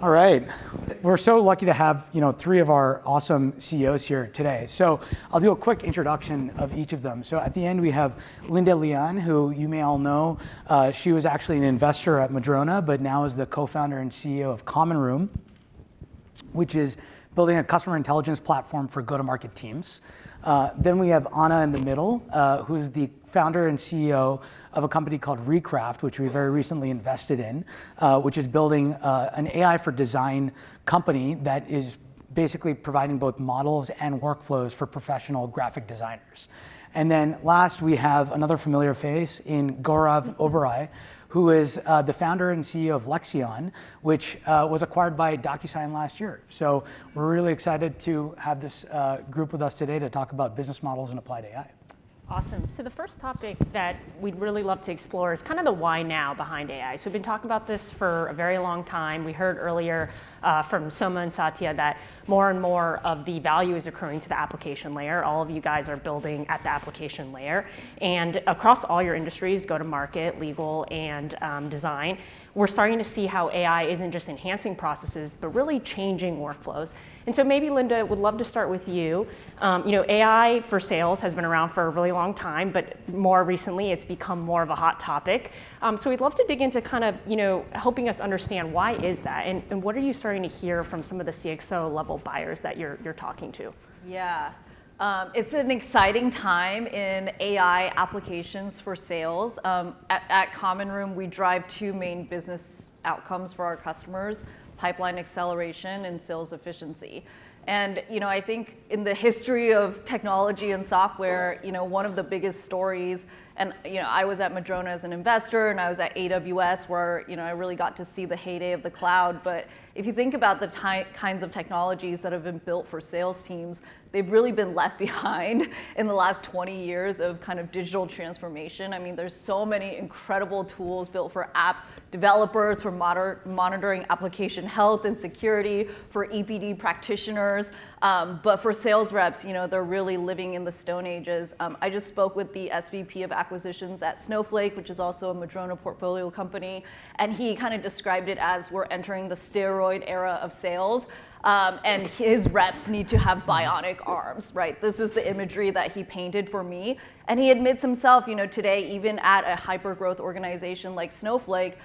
All right. We're so lucky to have, three of our awesome CEOs here today. So I'll do a quick introduction of each of them. So at the end, we have Linda Lian, who you may all know. She was actually an investor at Madrona, but now is the co-founder and CEO of Common Room, which is building a customer intelligence platform for go-to-market teams. Then we have Anna in the middle, who's the founder and CEO of a company called Recraft, which we very recently invested in, which is building an AI for design company that is basically providing both models and workflows for professional graphic designers. And then last, we have another familiar face in Gaurav Oberoi, who is the founder and CEO of Lexion, which was acquired by Docusign last year. So we're really excited to have this group with us today to talk about business models and applied AI. Awesome. So the first topic that we'd really love to explore is kind of the why now behind AI. So we've been talking about this for a very long time. We heard earlier from Soma and Satya that more and more of the value is accruing to the application layer. All of you guys are building at the application layer. And across all your industries, go-to-market, legal, and design, we're starting to see how AI isn't just enhancing processes, but really changing workflows. And so maybe, Linda, would love to start with you. AI for sales has been around for a really long time, but more recently it's become more of a hot topic. So we'd love to dig into kind of, helping us understand why is that, and what are you starting to hear from some of the CXO level buyers that you're talking to? Yeah. It's an exciting time in AI applications for sales. At Common Room, we drive two main business outcomes for our customers: pipeline acceleration and sales efficiency. And I think in the history of technology and software, one of the biggest stories, and I was at Madrona as an investor, and I was at AWS where I really got to see the heyday of the cloud. But if you think about the kinds of technologies that have been built for sales teams, they've really been left behind in the last 20 years of kind of digital transformation. I mean, there's so many incredible tools built for app developers, for monitoring application health and security, for EPD practitioners. But for sales reps, they're really living in the Stone Ages. I just spoke with the SVP of acquisitions at Snowflake, which is also a Madrona portfolio company, and he kind of described it as we're entering the steroid era of sales. And his reps need to have bionic arms, right? This is the imagery that he painted for me. And he admits himself, today, even at a hyper-growth organization like Snowflake,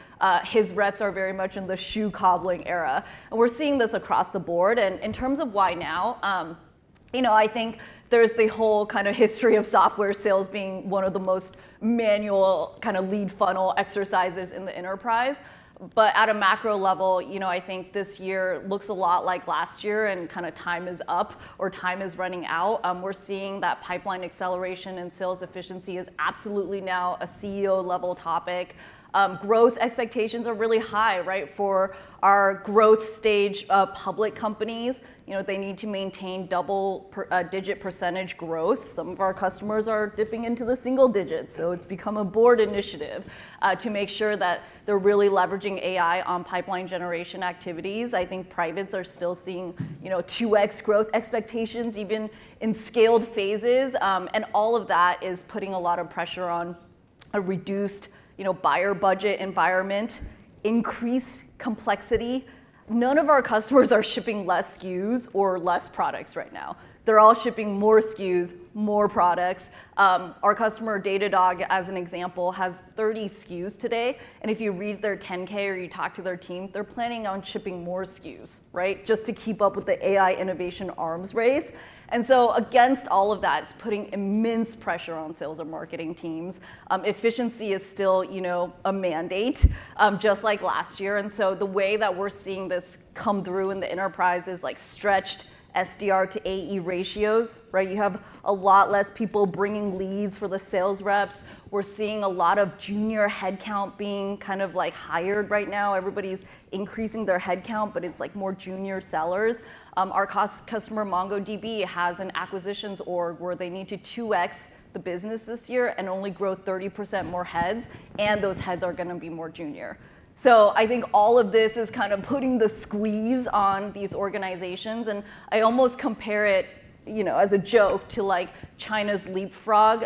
his reps are very much in the shoe cobbling era. And we're seeing this across the board. And in terms of why now, I think there's the whole kind of history of software sales being one of the most manual kind of lead funnel exercises in the enterprise. But at a macro level, I think this year looks a lot like last year, and kind of time is up or time is running out. We're seeing that pipeline acceleration and sales efficiency is absolutely now a CEO level topic. Growth expectations are really high, right? For our growth stage public companies, they need to maintain double-digit percentage growth. Some of our customers are dipping into the single digits, so it's become a board initiative to make sure that they're really leveraging AI on pipeline generation activities. I think privates are still seeing 2x growth expectations, even in scaled phases, and all of that is putting a lot of pressure on a reduced buyer budget environment, increased complexity. None of our customers are shipping less SKUs or less products right now. They're all shipping more SKUs, more products. Our customer Datadog, as an example, has 30 SKUs today. And if you read their 10K or you talk to their team, they're planning on shipping more SKUs, right? Just to keep up with the AI innovation arms race. And so against all of that, it's putting immense pressure on sales and marketing teams. Efficiency is still, a mandate, just like last year. And so the way that we're seeing this come through in the enterprise is like stretched SDR to AE ratios, right? You have a lot less people bringing leads for the sales reps. We're seeing a lot of junior headcount being kind of like hired right now. Everybody's increasing their headcount, but it's like more junior sellers. Our customer MongoDB has an acquisitions org where they need to 2x the business this year and only grow 30% more heads, and those heads are going to be more junior. So I think all of this is kind of putting the squeeze on these organizations, and I almost compare it, as a joke to like China's leapfrog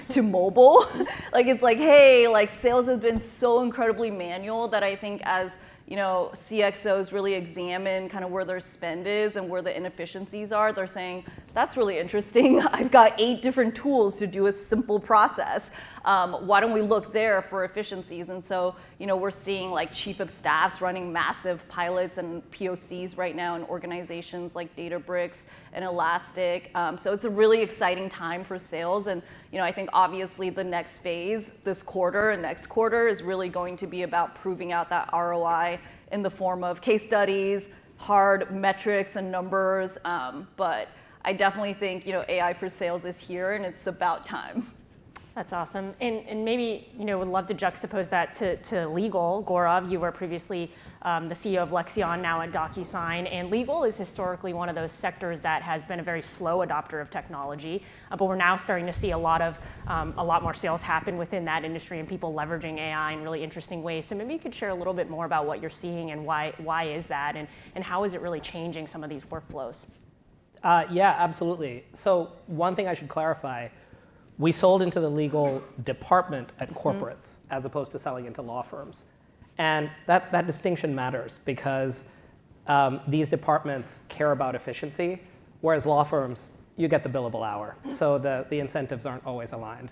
to mobile. Like it's like, hey, like sales has been so incredibly manual that I think as CXOs really examine kind of where their spend is and where the inefficiencies are, they're saying, that's really interesting. I've got 8 different tools to do a simple process. Why don't we look there for efficiencies? And so, we're seeing like chief of staffs running massive pilots and POCs right now in organizations like Databricks and Elastic. So it's a really exciting time for sales. And I think obviously the next phase, this quarter and next quarter, is really going to be about proving out that ROI in the form of case studies, hard metrics and numbers. But I definitely think AI for sales is here, and it's about time. That's awesome. And maybe, would love to juxtapose that to legal. Gaurav, you were previously the CEO of Lexion, now at Docusign. And legal is historically one of those sectors that has been a very slow adopter of technology. But we're now starting to see a lot more sales happen within that industry and people leveraging AI in really interesting ways. So maybe you could share a little bit more about what you're seeing and why is that, and how is it really changing some of these workflows? Yeah, absolutely. So one thing I should clarify, we sold into the legal department at corporates as opposed to selling into law firms. And that distinction matters because these departments care about efficiency, whereas law firms, you get the billable hour. So the incentives aren't always aligned.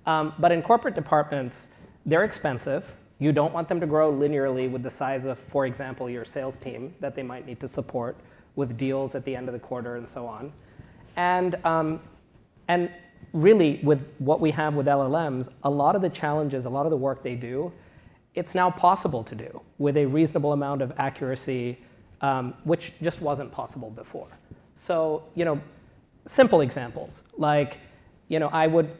But in corporate departments, they're expensive. You don't want them to grow linearly with the size of, for example, your sales team that they might need to support with deals at the end of the quarter and so on. And really, with what we have with LLMs, a lot of the challenges, a lot of the work they do, it's now possible to do with a reasonable amount of accuracy, which just wasn't possible before. So, simple examples, like, I would,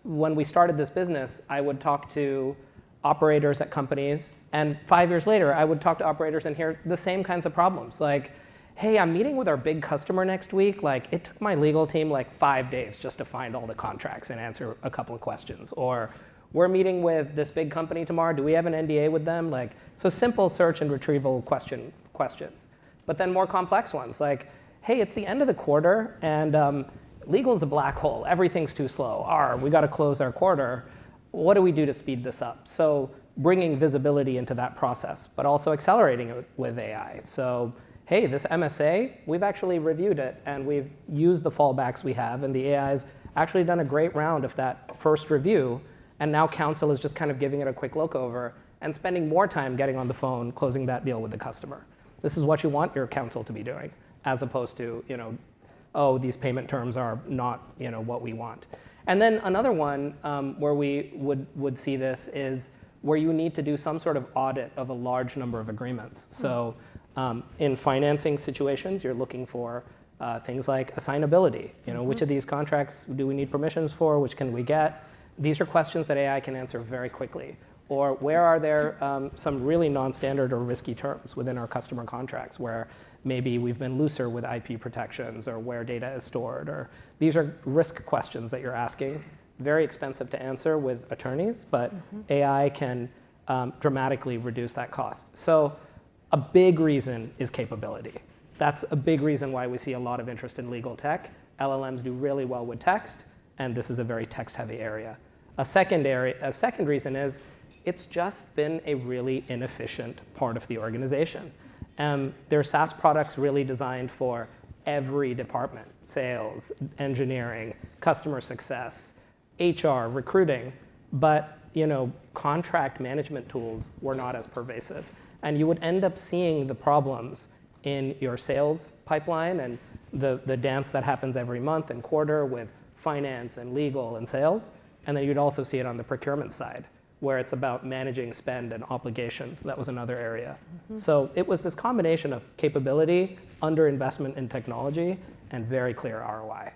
when we started this business, I would talk to operators at companies, and 5 years later, I would talk to operators and hear the same kinds of problems, like, hey, I'm meeting with our big customer next week. Like, it took my legal team like 5 days just to find all the contracts and answer a couple of questions. Or we're meeting with this big company tomorrow. Do we have an NDA with them? Like, so simple search and retrieval questions. But then more complex ones, like, hey, it's the end of the quarter, and legal's a black hole. Everything's too slow. We got to close our quarter. What do we do to speed this up? So bringing visibility into that process, but also accelerating it with AI. So hey, this MSA, we've actually reviewed it, and we've used the fallbacks we have, and the AI's actually done a great round of that first review, and now counsel is just kind of giving it a quick look over and spending more time getting on the phone, closing that deal with the customer. This is what you want your counsel to be doing, as opposed to, oh, these payment terms are not, what we want. And then another one where we would see this is where you need to do some sort of audit of a large number of agreements. So in financing situations, you're looking for things like assignability. Which of these contracts do we need permissions for? Which can we get? These are questions that AI can answer very quickly. Or where are there some really non-standard or risky terms within our customer contracts where maybe we've been looser with IP protections or where data is stored? Or these are risk questions that you're asking. Very expensive to answer with attorneys, but AI can dramatically reduce that cost. So a big reason is capability. That's a big reason why we see a lot of interest in legal tech. LLMs do really well with text, and this is a very text-heavy area. A second reason is it's just been a really inefficient part of the organization. There are SaaS products really designed for every department: sales, engineering, customer success, HR, recruiting. But contract management tools were not as pervasive. And you would end up seeing the problems in your sales pipeline and the dance that happens every month and quarter with finance and legal and sales. And then you'd also see it on the procurement side, where it's about managing spend and obligations. That was another area. So it was this combination of capability, underinvestment in technology, and very clear ROI.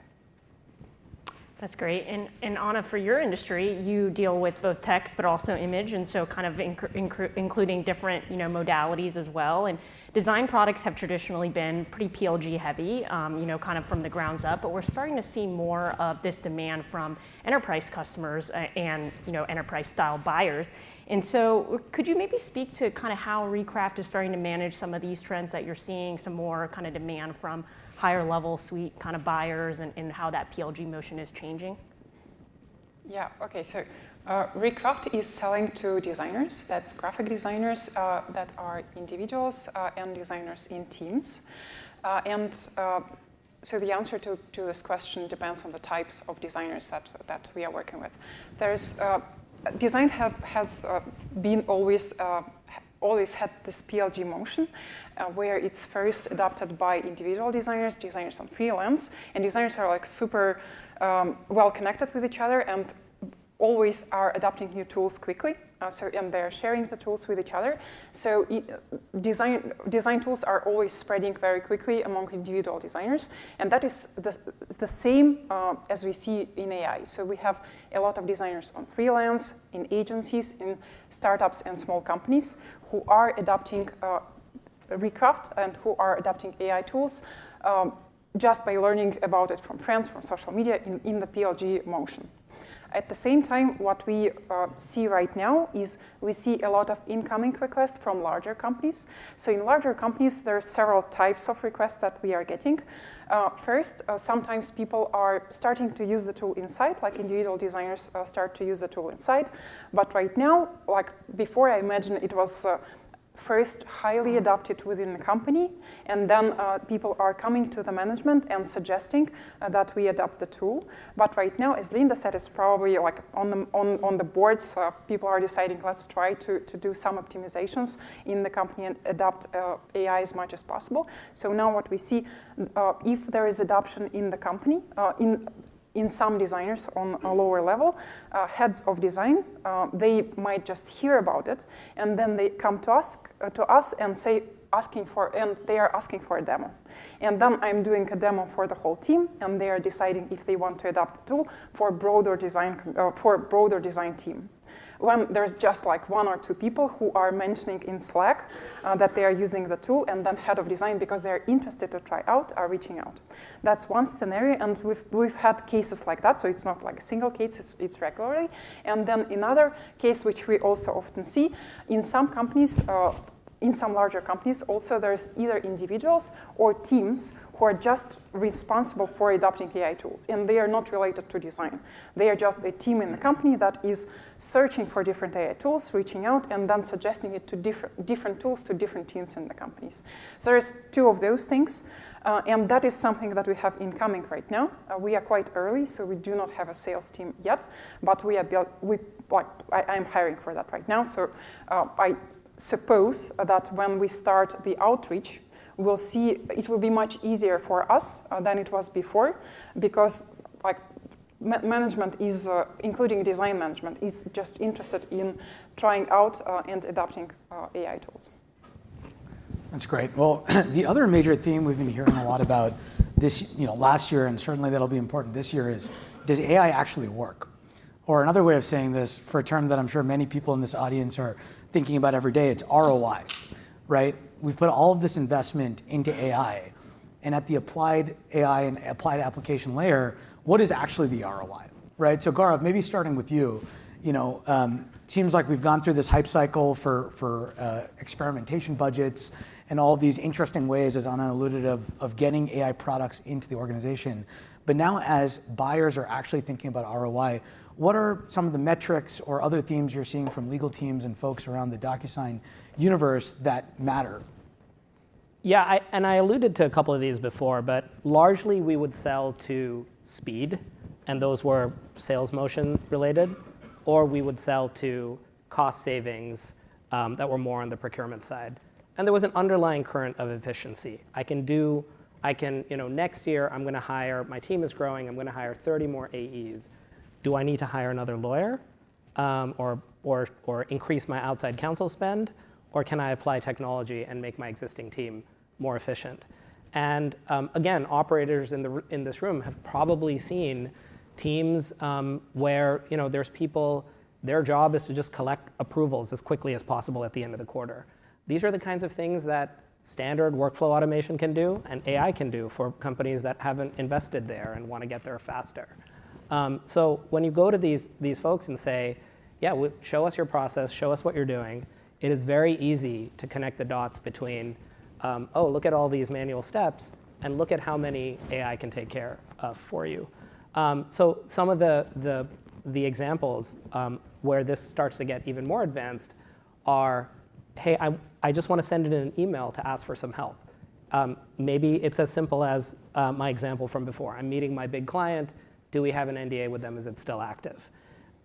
That's great. And Anna, for your industry, you deal with both text but also image, and so kind of including different modalities as well. And design products have traditionally been pretty PLG heavy, kind of from the grounds up. But we're starting to see more of this demand from enterprise customers and enterprise style buyers. And so could you maybe speak to kind of how Recraft is starting to manage some of these trends that you're seeing, some more kind of demand from higher level suite kind of buyers, and how that PLG motion is changing? Yeah, okay, so Recraft is selling to designers, that's graphic designers that are individuals and designers in teams. So the answer to this question depends on the types of designers that we are working with. There's design has been always had this PLG motion, where it's first adopted by individual designers, designers on freelance, and designers are like super well connected with each other and always are adopting new tools quickly. And they're sharing the tools with each other. So design tools are always spreading very quickly among individual designers. And that is the same as we see in AI. So we have a lot of designers on freelance, in agencies, in startups and small companies who are adopting Recraft and who are adopting AI tools just by learning about it from friends, from social media in the PLG motion. At the same time, what we see right now is we see a lot of incoming requests from larger companies. So in larger companies, there are several types of requests that we are getting. First, sometimes people are starting to use the tool inside, like individual designers start to use the tool inside. But right now, like before, I imagine it was first highly adopted within the company, and then people are coming to the management and suggesting that we adopt the tool. But right now, as Linda said, it's probably like on the boards, people are deciding, let's try to do some optimizations in the company and adopt AI as much as possible. So now what we see, if there is adoption in the company, in some designers on a lower level, heads of design, they might just hear about it, and then they come to us and say, they are asking for a demo. And then I'm doing a demo for the whole team, and they are deciding if they want to adopt the tool for broader design team. When there's just like one or two people who are mentioning in Slack that they are using the tool, and then head of design, because they're interested to try out, are reaching out. That's one scenario, and we've had cases like that, so it's not like a single case, it's regularly. And then another case, which we also often see, in some companies, in some larger companies, also there's either individuals or teams who are just responsible for adopting AI tools, and they are not related to design. They are just a team in the company that is searching for different AI tools, reaching out, and then suggesting it to different tools to different teams in the companies. So there's two of those things, and that is something that we have incoming right now. We are quite early, so we do not have a sales team yet, but I'm hiring for that right now. So I suppose that when we start the outreach, we'll see it will be much easier for us than it was before, because like management is, including design management, is just interested in trying out and adopting AI tools. That's great. Well, the other major theme we've been hearing a lot about this, last year, and certainly that'll be important this year, is does AI actually work? Or another way of saying this, for a term that I'm sure many people in this audience are thinking about every day, it's ROI, right? We've put all of this investment into AI, and at the applied AI and applied application layer, what is actually the ROI, right? So Gaurav, maybe starting with you, seems like we've gone through this hype cycle for experimentation budgets and all of these interesting ways, as Anna alluded, of getting AI products into the organization. But now as buyers are actually thinking about ROI, what are some of the metrics or other themes you're seeing from legal teams and folks around the Docusign universe that matter? Yeah, I alluded to a couple of these before, but largely we would sell to speed, and those were sales motion related, or we would sell to cost savings that were more on the procurement side. And there was an underlying current of efficiency. Next year I'm going to hire, my team is growing, I'm going to hire 30 more AEs. Do I need to hire another lawyer or increase my outside counsel spend? Or can I apply technology and make my existing team more efficient? And again, operators in this room have probably seen teams where there's people, their job is to just collect approvals as quickly as possible at the end of the quarter. These are the kinds of things that standard workflow automation can do and AI can do for companies that haven't invested there and want to get there faster. So when you go to these folks and say, yeah, show us your process, show us what you're doing, it is very easy to connect the dots between, look at all these manual steps, and look at how many AI can take care of for you. So some of the examples, where this starts to get even more advanced are, hey, I just want to send in an email to ask for some help. Maybe it's as simple as my example from before. I'm meeting my big client. Do we have an NDA with them? Is it still active?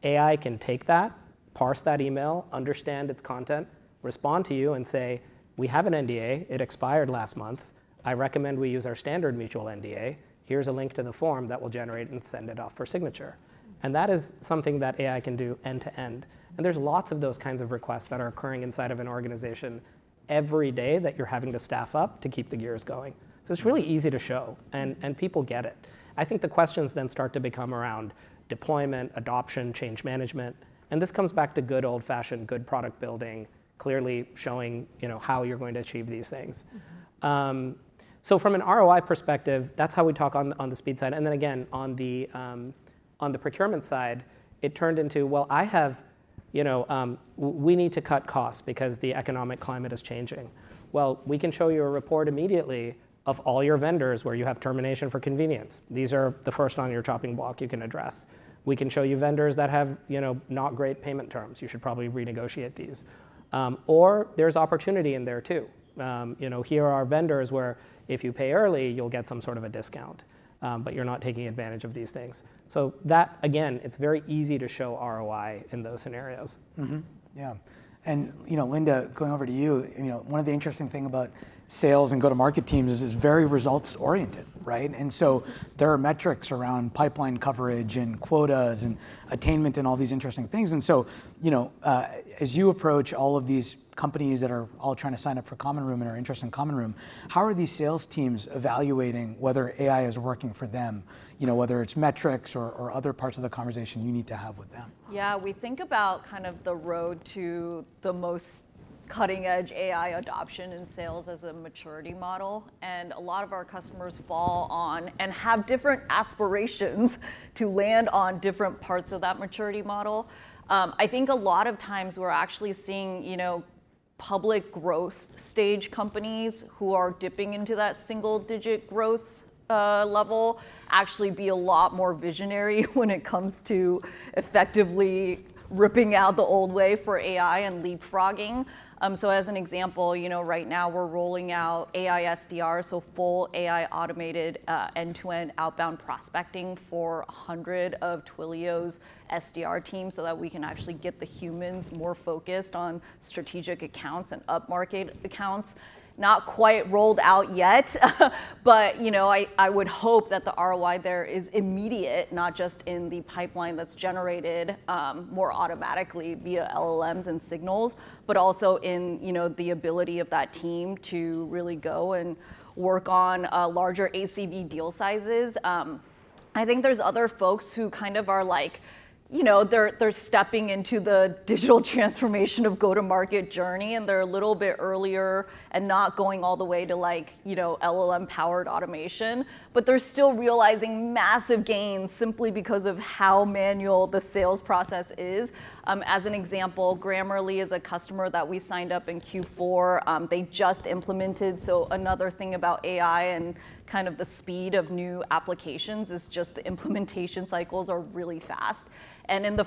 AI can take that, parse that email, understand its content, respond to you and say, we have an NDA. It expired last month. I recommend we use our standard mutual NDA. Here's a link to the form that will generate and send it off for signature. And that is something that AI can do end to end. And there's lots of those kinds of requests that are occurring inside of an organization every day that you're having to staff up to keep the gears going. So it's really easy to show, and people get it. I think the questions then start to become around deployment, adoption, change management. And this comes back to good old-fashioned good product building, clearly showing how you're going to achieve these things. So from an ROI perspective, that's how we talk on the speed side. And then again, on the procurement side, it turned into, well, I have, we need to cut costs because the economic climate is changing. Well, we can show you a report immediately of all your vendors where you have termination for convenience. These are the first on your chopping block you can address. We can show you vendors that have not great payment terms. You should probably renegotiate these. Or there's opportunity in there too. Here are vendors where if you pay early, you'll get some sort of a discount, but you're not taking advantage of these things. So that, again, it's very easy to show ROI in those scenarios. Mm-hmm. Yeah. And Linda, going over to you, one of the interesting things about sales and go-to-market teams is it's very results-oriented, right? And so there are metrics around pipeline coverage and quotas and attainment and all these interesting things. And so, as you approach all of these companies that are all trying to sign up for Common Room and are interested in Common Room, how are these sales teams evaluating whether AI is working for them? Whether it's metrics or other parts of the conversation you need to have with them. Yeah, we think about kind of the road to the most cutting edge AI adoption in sales as a maturity model. And a lot of our customers fall on and have different aspirations to land on different parts of that maturity model. I think a lot of times we're actually seeing, public growth stage companies who are dipping into that single digit growth level actually be a lot more visionary when it comes to effectively ripping out the old way for AI and leapfrogging. So as an example, right now we're rolling out AI SDR, so full AI automated end-to-end outbound prospecting for 100 of Twilio's SDR teams so that we can actually get the humans more focused on strategic accounts and upmarket accounts. Not quite rolled out yet, but I would hope that the ROI there is immediate, not just in the pipeline that's generated more automatically via LLMs and signals, but also in the ability of that team to really go and work on larger ACV deal sizes. I think there's other folks who kind of are like, they're stepping into the digital transformation of go-to-market journey, and they're a little bit earlier and not going all the way to LLM-powered automation, but they're still realizing massive gains simply because of how manual the sales process is. As an example, Grammarly is a customer that we signed up in Q4. They just implemented, so another thing about AI and kind of the speed of new applications is just the implementation cycles are really fast. And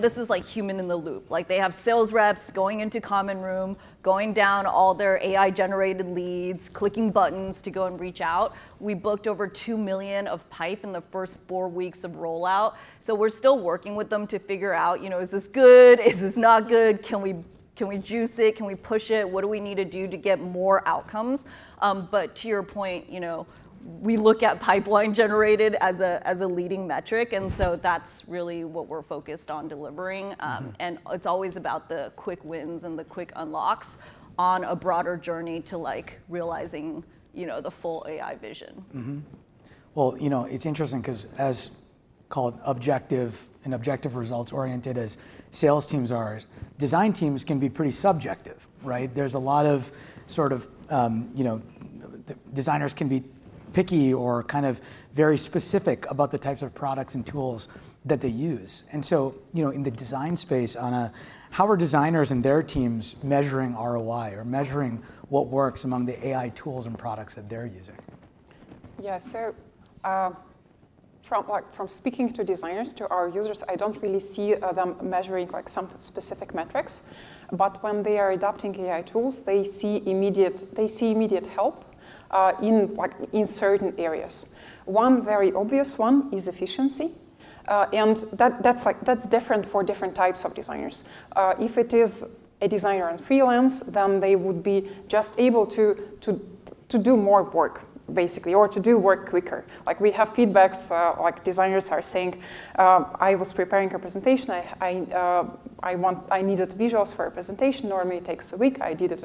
this is like human in the loop. Like they have sales reps going into Common Room, going down all their AI generated leads, clicking buttons to go and reach out. We booked over 2 million of pipe in the first 4 weeks of rollout. So we're still working with them to figure out, is this good? Is this not good? Can we juice it? Can we push it? What do we need to do to get more outcomes? But to your point, we look at pipeline generated as a leading metric, and so that's really what we're focused on delivering. And it's always about the quick wins and the quick unlocks on a broader journey to realizing the full AI vision. Mm-hmm. Well, it's interesting because as called objective and objective results oriented as sales teams are, design teams can be pretty subjective, right? There's a lot of sort of designers can be picky or kind of very specific about the types of products and tools that they use. And so, in the design space, how are designers and their teams measuring ROI or measuring what works among the AI tools and products that they're using? Yeah, so from speaking to designers, to our users, I don't really see them measuring like some specific metrics. But when they are adopting AI tools, they see immediate help in certain areas. One very obvious one is efficiency. And that's different for different types of designers. If it is a designer on freelance, then they would be just able to do more work, basically, or to do work quicker. Like we have feedbacks, like designers are saying, I was preparing a presentation, I needed visuals for a presentation, normally it takes a week, I did it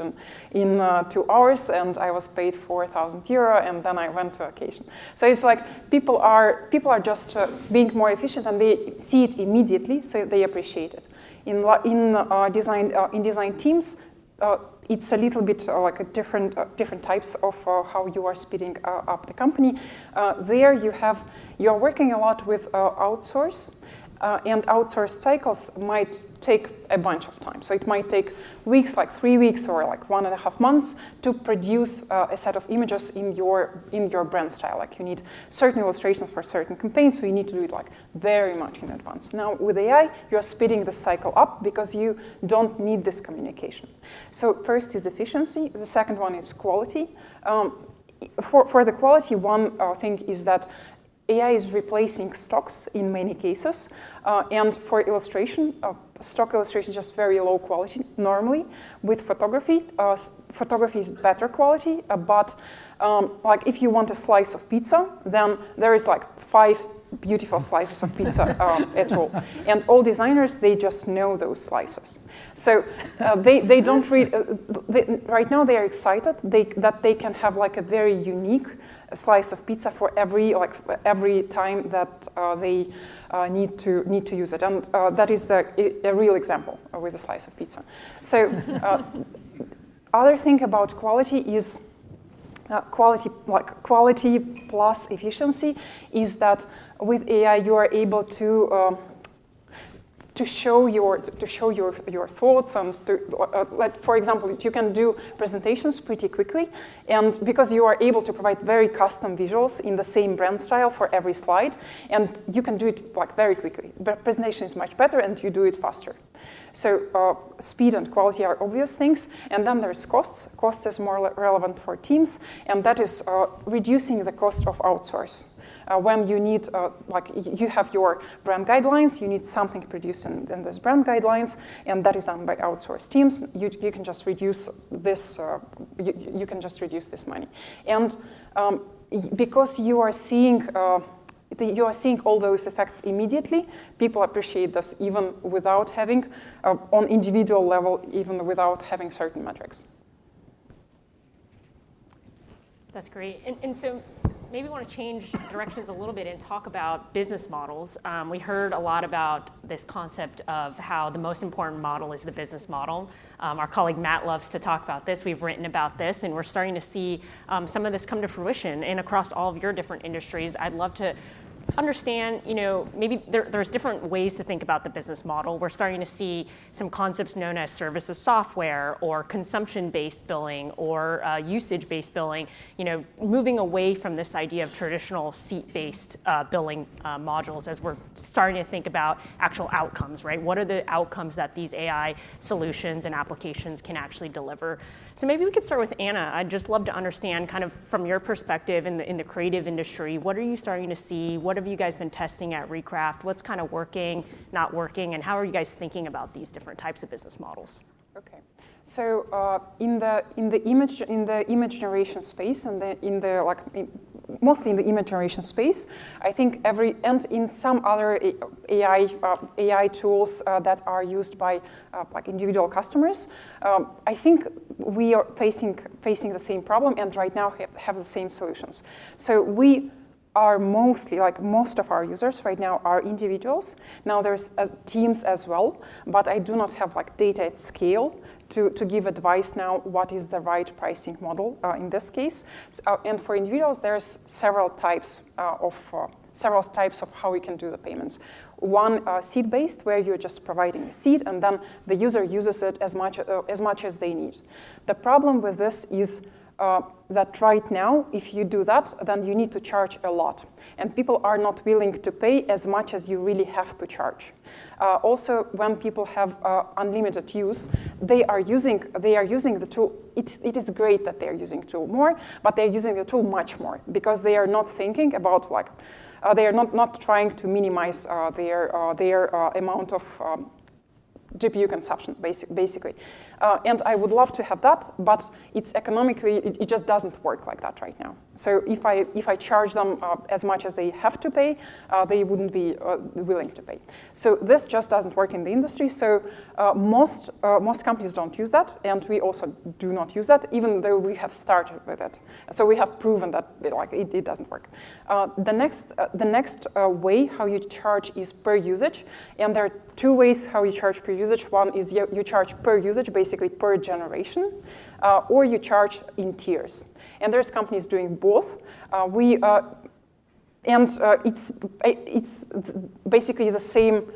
in 2 hours, and I was paid €4,000, and then I went to vacation. So it's like people are just being more efficient, and they see it immediately, so they appreciate it. In design teams, it's a little bit like a different types of how you are speeding up the company. There you are working a lot with outsource, and outsourced cycles might take a bunch of time. So it might take weeks, like 3 weeks or like 1.5 months to produce a set of images in your brand style. Like you need certain illustrations for certain campaigns, so you need to do it like very much in advance. Now with AI, you're speeding the cycle up because you don't need this communication. So first is efficiency. The second one is quality. For the quality, one thing is that AI is replacing stocks in many cases, and for illustration, stock illustration is just very low quality normally. With photography, photography is better quality, but like if you want a slice of pizza, then there is like 5 beautiful slices of pizza at all. And all designers, they just know those slices. So they don't read, right now they are excited that they can have like a very unique slice of pizza for every time that they need to use it, and that is a real example with a slice of pizza. So other thing about quality is quality plus efficiency is that with AI you are able to show your thoughts, and like for example, you can do presentations pretty quickly, and because you are able to provide very custom visuals in the same brand style for every slide, and you can do it like very quickly. But presentation is much better, and you do it faster. So speed and quality are obvious things, and then there's costs. Cost is more relevant for teams, and that is reducing the cost of outsource. When you need, like you have your brand guidelines, you need something produced in these brand guidelines, and that is done by outsourced teams. You can just reduce this. You can just reduce this money, and because you are seeing all those effects immediately, people appreciate this even without having, on individual level, even without having certain metrics. That's great, and so. Maybe want to change directions a little bit and talk about business models. We heard a lot about this concept of how the most important model is the business model. Our colleague Matt loves to talk about this. We've written about this, and we're starting to see some of this come to fruition. And across all of your different industries, I'd love to understand, maybe there's different ways to think about the business model. We're starting to see some concepts known as services software or consumption-based billing or usage-based billing, moving away from this idea of traditional seat-based billing modules as we're starting to think about actual outcomes, right? What are the outcomes that these AI solutions and applications can actually deliver? So maybe we could start with Anna. I'd just love to understand kind of from your perspective in the creative industry, what are you starting to see? What have you guys been testing at Recraft? What's kind of working, not working, and how are you guys thinking about these different types of business models? Okay, so in the image generation space, and mostly in the image generation space, I think and in some other AI tools that are used by like individual customers, I think we are facing the same problem, and right now have the same solutions. So we are mostly, like most of our users right now are individuals. Now there's teams as well, but I do not have like data at scale to give advice now what is the right pricing model in this case. And for individuals, there's several types of how we can do the payments. One seat-based, where you're just providing a seat, and then the user uses it as much as they need. The problem with this is that right now, if you do that, then you need to charge a lot. And people are not willing to pay as much as you really have to charge. Also, when people have unlimited use, they are using the tool. It is great that they are using the tool more, but they are using the tool much more because they are not thinking about they are not trying to minimize their amount of GPU consumption, basically. And I would love to have that, but it's economically, it just doesn't work like that right now. So if I charge them as much as they have to pay, they wouldn't be willing to pay. So this just doesn't work in the industry. So most companies don't use that, and we also do not use that, even though we have started with it. So we have proven that it doesn't work. The next way how you charge is per usage, and there are two ways how you charge per usage. One is you charge per usage, basically per generation, or you charge in tiers. And there's companies doing both. It's basically the same.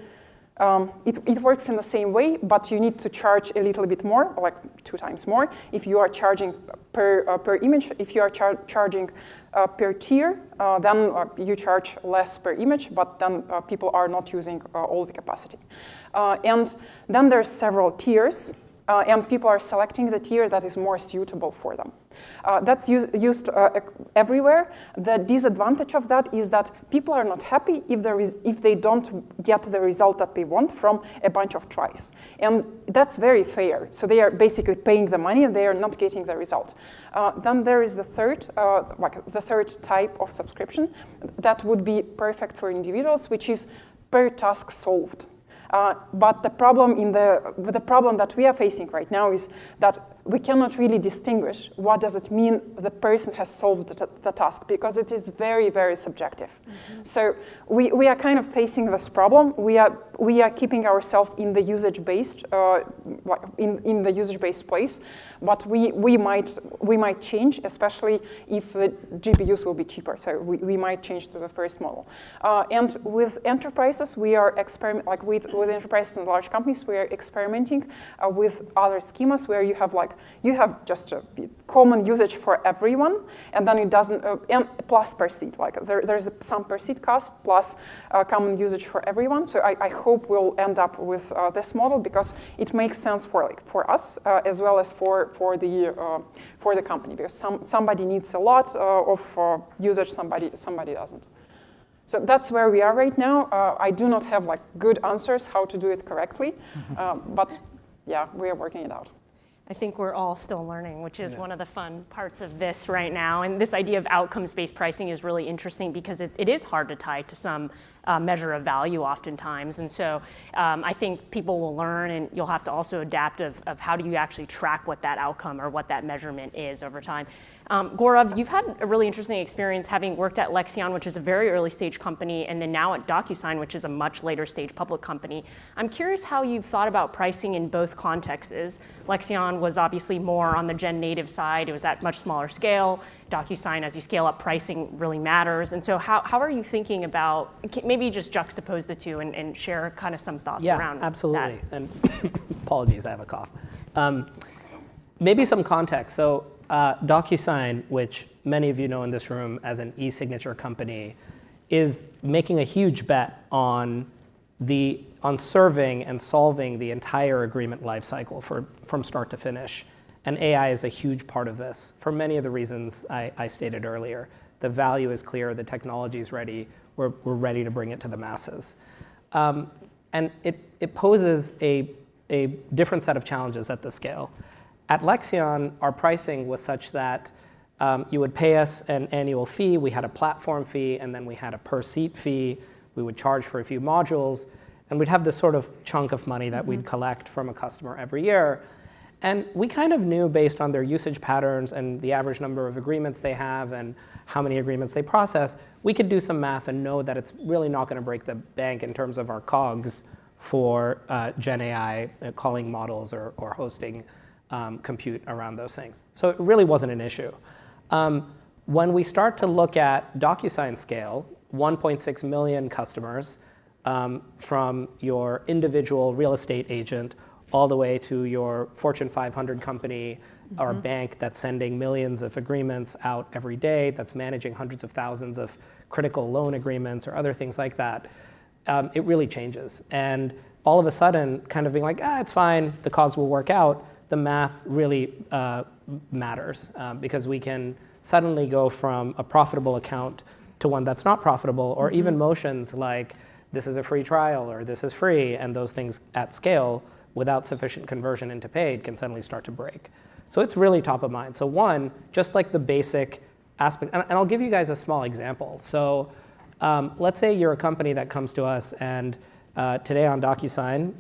It works in the same way, but you need to charge a little bit more, like 2 times more, if you are charging per image. If you are charging per tier, then you charge less per image, but then people are not using all the capacity. And then there's several tiers, and people are selecting the tier that is more suitable for them. That's used everywhere. The disadvantage of that is that people are not happy if they don't get the result that they want from a bunch of tries. And that's very fair. So they are basically paying the money and they are not getting the result. Then there is the third type of subscription that would be perfect for individuals, which is per task solved. But the problem that we are facing right now is that we cannot really distinguish what does it mean the person has solved the task, because it is very, very subjective. Mm-hmm. So we are kind of facing this problem. We are keeping ourselves in the usage-based in the usage-based place, but we might change, especially if the GPUs will be cheaper. So we might change to the first model. And with enterprises, we are with enterprises and large companies, we are experimenting with other schemas where you have just a common usage for everyone, and then it doesn't and plus per seat. There's some per seat cost plus common usage for everyone. So I hope we'll end up with this model because it makes sense for us as well as for the company, because somebody needs a lot of usage, somebody doesn't. So that's where we are right now. I do not have good answers how to do it correctly, but yeah, we are working it out. I think we're all still learning, which is one of the fun parts of this right now. And this idea of outcomes-based pricing is really interesting because it is hard to tie to some measure of value oftentimes. And so I think people will learn, and you'll have to also adapt of how do you actually track what that outcome or what that measurement is over time. Gaurav, you've had a really interesting experience having worked at Lexion, which is a very early stage company, and then now at Docusign, which is a much later stage public company. I'm curious how you've thought about pricing in both contexts. Lexion was obviously more on the gen native side. It was at much smaller scale. Docusign, as you scale up, pricing really matters. And so how are you thinking about, maybe just juxtapose the two and share kind of some thoughts around absolutely. that. And apologies, I have a cough. Maybe some context. So Docusign, which many of you know in this room as an e-signature company, is making a huge bet on serving and solving the entire agreement lifecycle from start to finish. And AI is a huge part of this for many of the reasons I stated earlier. The value is clear, the technology is ready, we're ready to bring it to the masses. And it poses a different set of challenges at the scale. At Lexion, our pricing was such that you would pay us an annual fee, we had a platform fee, and then we had a per seat fee. We would charge for a few modules, and we'd have this sort of chunk of money that we'd collect from a customer every year. And we kind of knew, based on their usage patterns and the average number of agreements they have and how many agreements they process, we could do some math and know that it's really not going to break the bank in terms of our COGS for Gen AI, calling models or hosting compute around those things. So it really wasn't an issue. When we start to look at Docusign scale, 1.6 million customers, from your individual real estate agent all the way to your Fortune 500 company or a bank that's sending millions of agreements out every day, that's managing hundreds of thousands of critical loan agreements or other things like that, it really changes. And all of a sudden, kind of being like, it's fine, the cogs will work out, the math really matters because we can suddenly go from a profitable account to one that's not profitable, or even motions like this is a free trial or this is free, and those things at scale without sufficient conversion into paid can suddenly start to break. So it's really top of mind. So one, just like the basic aspect, and I'll give you guys a small example. So let's say you're a company that comes to us, and today on Docusign,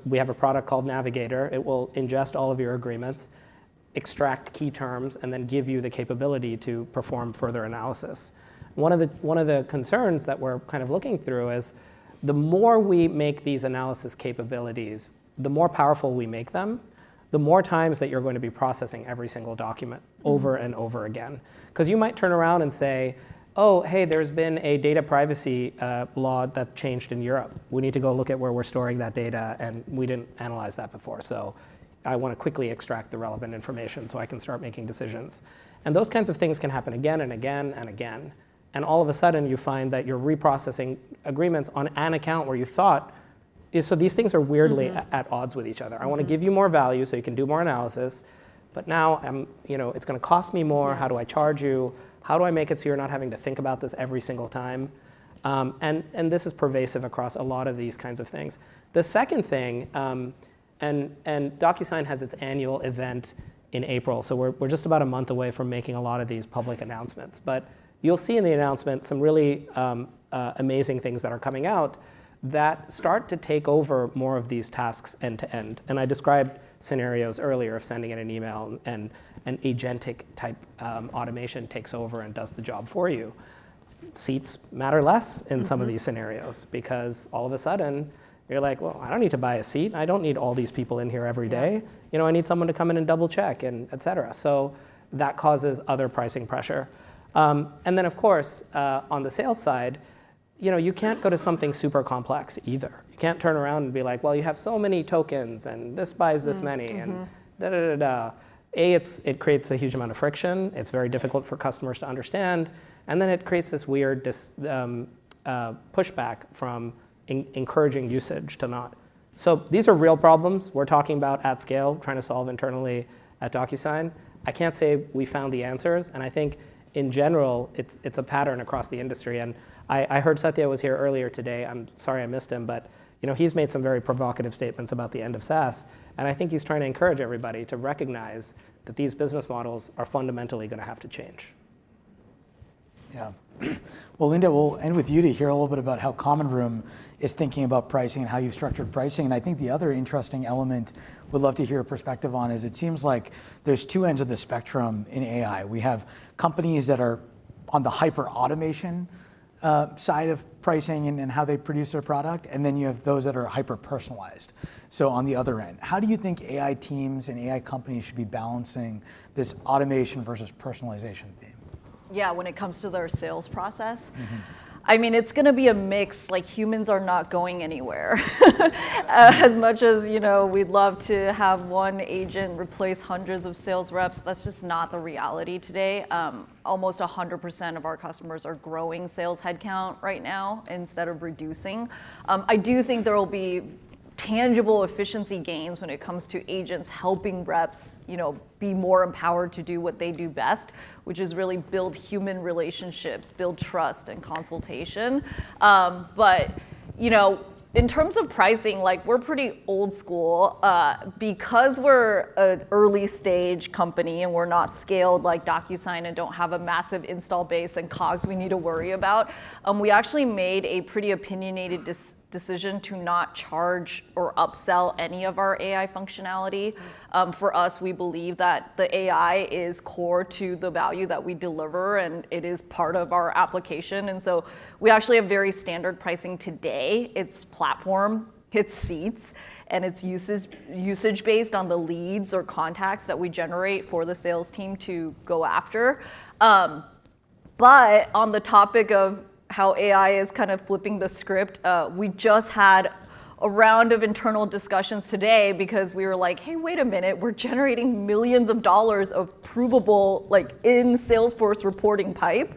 we have a product called Navigator. It will ingest all of your agreements, extract key terms, and then give you the capability to perform further analysis. One of the concerns that we're kind of looking through is the more we make these analysis capabilities, the more powerful we make them, the more times that you're going to be processing every single document over and over again. Because you might turn around and say, oh, hey, there's been a data privacy law that changed in Europe. We need to go look at where we're storing that data, and we didn't analyze that before. So I want to quickly extract the relevant information so I can start making decisions. And those kinds of things can happen again and again and again. And all of a sudden, you find that you're reprocessing agreements on an account where you thought, so these things are weirdly at odds with each other. I want to give you more value so you can do more analysis, but now it's going to cost me more. How do I charge you? How do I make it so you're not having to think about this every single time? And this is pervasive across a lot of these kinds of things. The second thing, and Docusign has its annual event in April, so we're just about a month away from making a lot of these public announcements. But you'll see in the announcement some really amazing things that are coming out that start to take over more of these tasks end to end. And I described scenarios earlier of sending in an email and an agentic type automation takes over and does the job for you. Seats matter less in some of these scenarios because all of a sudden you're like, well, I don't need to buy a seat. I don't need all these people in here every day. I need someone to come in and double check and et cetera. So that causes other pricing pressure. And then of course, on the sales side, you can't go to something super complex either. You can't turn around and be like, well, you have so many tokens and this buys this many and da-da-da-da. It creates a huge amount of friction. It's very difficult for customers to understand. And then it creates this weird pushback from encouraging usage to not. So these are real problems we're talking about at scale, trying to solve internally at Docusign. I can't say we found the answers. And I think in general, it's a pattern across the industry. And I heard Satya was here earlier today. I'm sorry I missed him, but he's made some very provocative statements about the end of SaaS. And I think he's trying to encourage everybody to recognize that these business models are fundamentally going to have to change. Yeah. Well, Linda, we'll end with you to hear a little bit about how Common Room is thinking about pricing and how you've structured pricing. And I think the other interesting element we'd love to hear a perspective on is it seems like there's two ends of the spectrum in AI. We have companies that are on the hyper-automation side of pricing and how they produce their product, and then you have those that are hyper-personalized. So on the other end, how do you think AI teams and AI companies should be balancing this automation versus personalization theme? Yeah, when it comes to their sales process. I mean, it's going to be a mix. Like, humans are not going anywhere. As much as, we'd love to have one agent replace hundreds of sales reps, that's just not the reality today. Almost 100% of our customers are growing sales headcount right now instead of reducing. I do think there will be tangible efficiency gains when it comes to agents helping reps, be more empowered to do what they do best, which is really build human relationships, build trust and consultation. But, in terms of pricing, we're pretty old school because we're an early stage company and we're not scaled like Docusign and don't have a massive install base and cogs we need to worry about. We actually made a pretty opinionated decision to not charge or upsell any of our AI functionality. For us, we believe that the AI is core to the value that we deliver and it is part of our application. And so we actually have very standard pricing today. It's platform, it's seats, and it's usage based on the leads or contacts that we generate for the sales team to go after. But on the topic of how AI is kind of flipping the script, we just had a round of internal discussions today because we were like, hey, wait a minute, we're generating millions of dollars of provable, like in Salesforce reporting pipe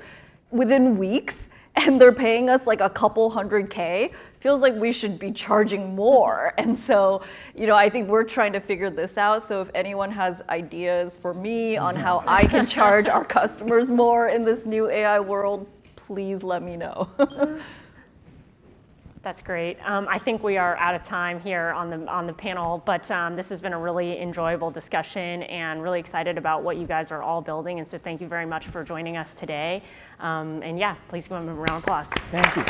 within weeks, and they're paying us like a couple $100K. Feels like we should be charging more. And so, I think we're trying to figure this out. So if anyone has ideas for me on how I can charge our customers more in this new AI world, please let me know. That's great. I think we are out of time here on the panel, but this has been a really enjoyable discussion and really excited about what you guys are all building. And so thank you very much for joining us today. And yeah, please give them a round of applause. Thank you.